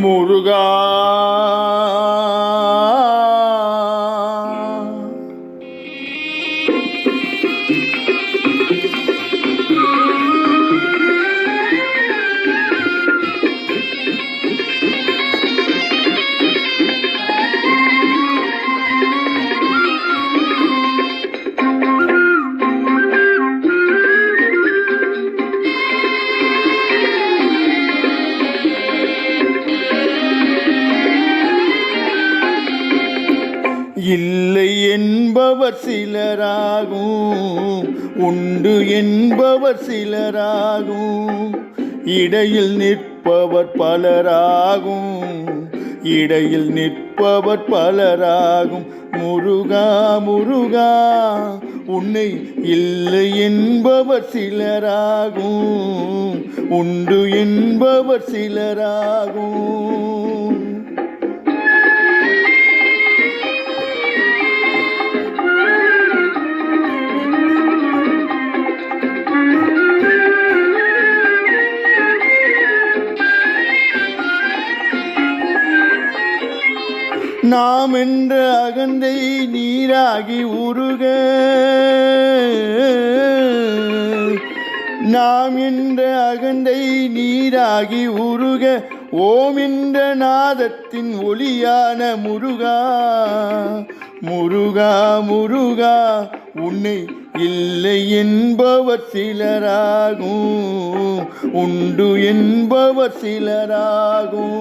முருகா இல்லை என்பவர் சிலராகும், உண்டு என்பவர் சிலராகும், இடையில் நிற்பவர் பலராகும், இடையில் நிற்பவர் பலராகும். முருகா முருகா உன்னை இல்லை என்பவர் சிலராகும், உண்டு என்பவர் சிலராகும். நாம் என்ற அகந்தை நீராகி உருக, நாம் என்ற அகந்தை நீராகி உருக, ஓம் என்ற நாதத்தின் ஒளியான முருகா முருகா முருகா உன்னை இல்லை என்பவர் சிலராகும், உண்டு என்பவர் சிலராகும்.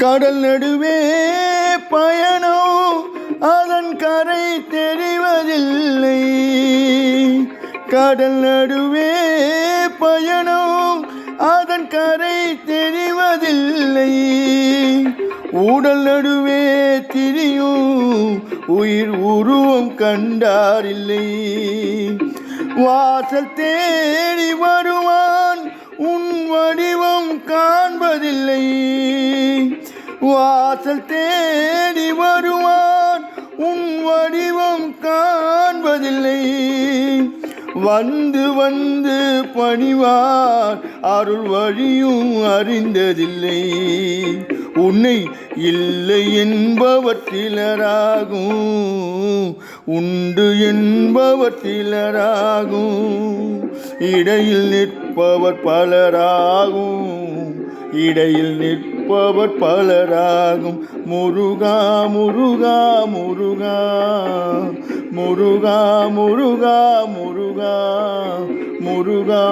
கடல் நடுவே பயணம் அதன் கரை தெரிவதில்லை, கடல் நடுவே பயணம் அதன் கரை தெரிவதில்லை, உடல் நடுவே திரியும் உயிர் உருவம் கண்டாரில்லை. வாசல் தேடி வருவான் உன் வடிவம் காண்பதில்லை, வாசல் தேடி வருவான் உன் வடிவம் காண்பதில்லை. வந்து வந்து பணிவார் அருள் வழியும் அறிந்ததில்லை. உன்னை இல்லை என்பவர் சிலராகும், உண்டு என்பவர் சிலராகும், இடையில் நிற்பவர் பலராகும், இடையில் நிற்பவர் பலராகும். முருகா முருகா முருகா முருகா முருகா முருகா முருகா.